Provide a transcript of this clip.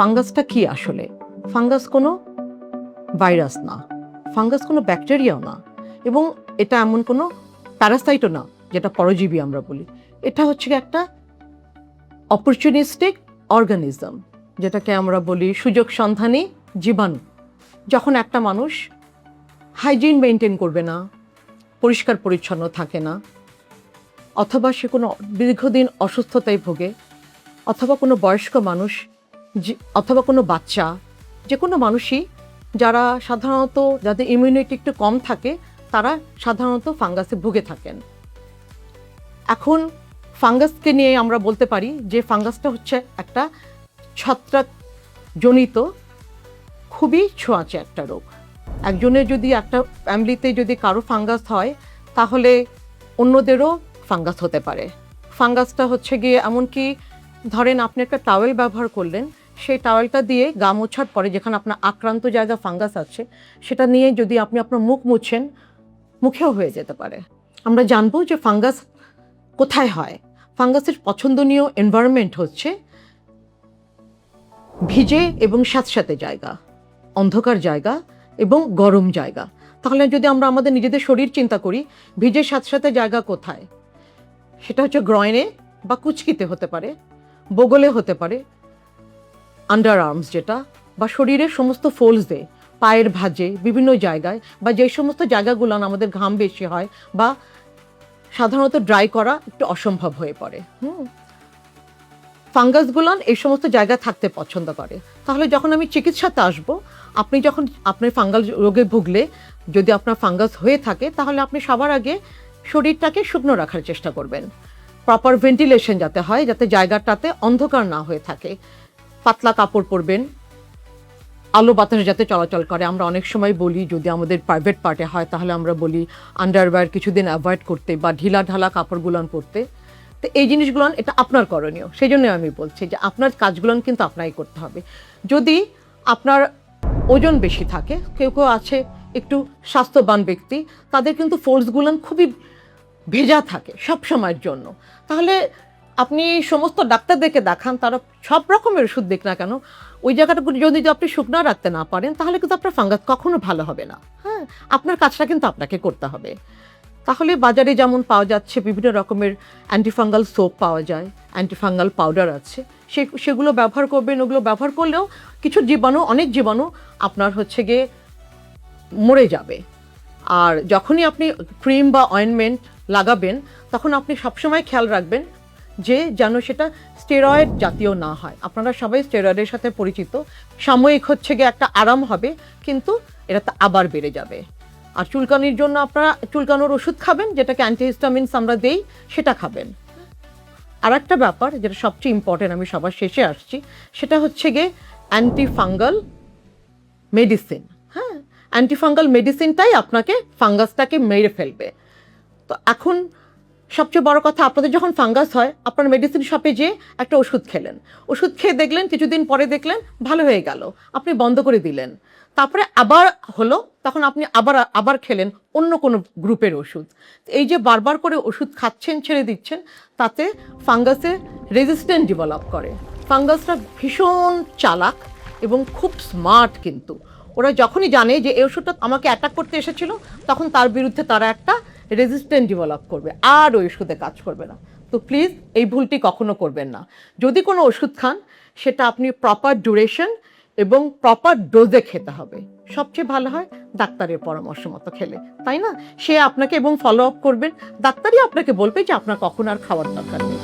ফাঙ্গাসটা কি আসলে? ফাঙ্গাস কোনো ভাইরাস না, ফাঙ্গাস কোনো ব্যাকটেরিয়াও না, এবং এটা এমন কোনো প্যারাসাইটও না যেটা পরজীবী আমরা বলি। এটা হচ্ছে একটা অপরচুনিস্টিক অর্গানিজম, যেটাকে আমরা বলি সুযোগ সন্ধানী জীবাণু। যখন একটা মানুষ হাইজিন মেনটেন করবে না, পরিষ্কার পরিচ্ছন্ন থাকে না, অথবা সে কোনো দীর্ঘদিন অসুস্থতায় ভোগে, অথবা কোনো বয়স্ক মানুষ, অথবা কোনো বাচ্চা, যে কোনো মানুষই যারা সাধারণত যাদের ইমিউনিটি একটু কম থাকে তারা সাধারণত ফাঙ্গাসে ভুগে থাকেন। এখন ফাঙ্গাসকে নিয়ে আমরা বলতে পারি যে ফাঙ্গাসটা হচ্ছে একটা ছত্রাকজনিত খুবই ছোঁয়াচে একটা রোগ। একজনের যদি একটা ফ্যামিলিতে যদি কারো ফাঙ্গাস হয় তাহলে অন্যদেরও ফাঙ্গাস হতে পারে। ফাঙ্গাসটা হচ্ছে গিয়ে এমনকি ধরেন আপনি একটা টাওয়েল ব্যবহার করলেন, সেই টাওয়েলটা দিয়ে গা মোছার পরে যেখানে আপনার আক্রান্ত জায়গা ফাঙ্গাস আছে সেটা নিয়ে যদি আপনি আপনার মুখ মুছেন, মুখেও হয়ে যেতে পারে। আমরা জানবো যে ফাঙ্গাস কোথায় হয়। ফাঙ্গাসের পছন্দনীয় এনভায়রনমেন্ট হচ্ছে ভিজে এবং স্যাঁতস্যাঁতে জায়গা, অন্ধকার জায়গা এবং গরম জায়গা। তাহলে যদি আমরা আমাদের নিজেদের শরীর চিন্তা করি, ভিজে স্যাঁতস্যাঁতে জায়গা কোথায়? সেটা হচ্ছে গ্রয়নে বা কুচকিতে হতে পারে, বগলে হতে পারে, আন্ডার আর্মস যেটা, বা শরীরের সমস্ত ফোল্ডসে, পায়ের ভাঁজে, বিভিন্ন জায়গায়, বা যে সমস্ত জায়গাগুলো আমাদের ঘাম বেশি হয় বা সাধারণত ড্রাই করা একটু অসম্ভব হয়ে পড়ে। ফাঙ্গাসগুলো এই সমস্ত জায়গা থাকতে পছন্দ করে। তাহলে যখন আমি চিকিৎসাতে আসব, আপনি যখন আপনার ফাঙ্গাল রোগে ভুগলে যদি আপনার ফাঙ্গাস হয়ে থাকে তাহলে আপনি সবার আগে শরীরটাকে শুকনো রাখার চেষ্টা করবেন। প্রপার ভেন্টিলেশন যাতে হয়, যাতে জায়গাটাতে অন্ধকার না হয়ে থাকে। পাতলা কাপড় পরবেন, আলো বাতাস যাতে চলাচল করে। আমরা অনেক সময় বলি যদি আমাদের প্রাইভেট পার্টে হয় তাহলে আমরা বলি আন্ডারওয়্যার কিছুদিন অ্যাভয়েড করতে বা ঢিলা ঢালা কাপড়গুলোন পরতে। তো এই জিনিসগুলো এটা আপনার করণীয়। সেই জন্য আমি বলছি যে আপনার কাজগুলো কিন্তু আপনারই করতে হবে। যদি আপনার ওজন বেশি থাকে, কেউ কেউ আছে একটু স্বাস্থ্যবান ব্যক্তি, তাদের কিন্তু ফোল্ডসগুলো খুবই ভেজা থাকে সব সময়ের জন্য, তাহলে আপনি সমস্ত ডাক্তারদেরকে দেখান, তারা সব রকমের ওষুধ দেখ না কেন, ওই জায়গাটা যদি আপনি শুকনো রাখতে না পারেন তাহলে কিন্তু আপনার ফাঙ্গাস কখনো ভালো হবে না। হ্যাঁ, আপনার কাজটা কিন্তু আপনাকে করতে হবে। তাহলে বাজারে যেমন পাওয়া যাচ্ছে বিভিন্ন রকমের অ্যান্টিফাঙ্গাল সোপ পাওয়া যায়, অ্যান্টিফাঙ্গাল পাউডার আছে, সেগুলো ব্যবহার করবেন। ওগুলো ব্যবহার করলেও কিছু জীবাণু, অনেক জীবাণু আপনার হচ্ছে গিয়ে মরে যাবে। আর যখনই আপনি ক্রিম বা অয়েনমেন্ট লাগাবেন তখন আপনি সবসময় খেয়াল রাখবেন যে যেন সেটা স্টেরয়েড জাতীয় না হয়। আপনারা সবাই স্টেরয়েডের সাথে পরিচিত। সাময়িক হচ্ছে গিয়ে একটা আরাম হবে, কিন্তু এটা তো আবার বেড়ে যাবে। আর চুলকানির জন্য আপনারা চুলকানোর ওষুধ খাবেন, যেটাকে অ্যান্টিহিস্টামিনস আমরা দেই, সেটা খাবেন। আর একটা ব্যাপার যেটা সবচেয়ে ইম্পর্টেন্ট, আমি সবার শেষে আসছি, সেটা হচ্ছে গিয়ে অ্যান্টিফাঙ্গাল মেডিসিন। হ্যাঁ, অ্যান্টিফাঙ্গাল মেডিসিনটাই আপনাকে ফাঙ্গাসটাকে মেরে ফেলবে। তো এখন সবচেয়ে বড় কথা, আপনাদের যখন ফাঙ্গাস হয় আপনার মেডিসিন শপে যেয়ে একটা ওষুধ খেলেন, ওষুধ খেয়ে দেখলেন কিছুদিন পরে দেখলেন ভালো হয়ে গেল, আপনি বন্ধ করে দিলেন, তারপরে আবার হলো, তখন আপনি আবার খেলেন অন্য কোনো গ্রুপের ওষুধ। এই যে বারবার করে ওষুধ খাচ্ছেন, ছেড়ে দিচ্ছেন, তাতে ফাঙ্গাসে রেজিস্ট্যান্স ডেভেলপ করে। ফাঙ্গাসরা ভীষণ চালাক এবং খুব স্মার্ট, কিন্তু ওরা যখনই জানে যে এই ওষুধটা আমাকে অ্যাটাক করতে এসেছিল তখন তার বিরুদ্ধে তারা একটা রেজিস্ট্যান্স ডেভেলপ করবে, আর ওই ওষুধে কাজ করবে না। তো প্লিজ এই ভুলটি কখনো করবেন না। যদি কোনো ওষুধ খান সেটা আপনি প্রপার ডিউরেশন এবং প্রপার ডোজে খেতে হবে। সবচেয়ে ভালো হয় ডাক্তারের পরামর্শ মতো খেলে, তাই না? সে আপনাকে এবং ফলো আপ করবেন, ডাক্তারই আপনাকে বলবে যে আপনার কখন আর খাওয়ার দরকার নেই।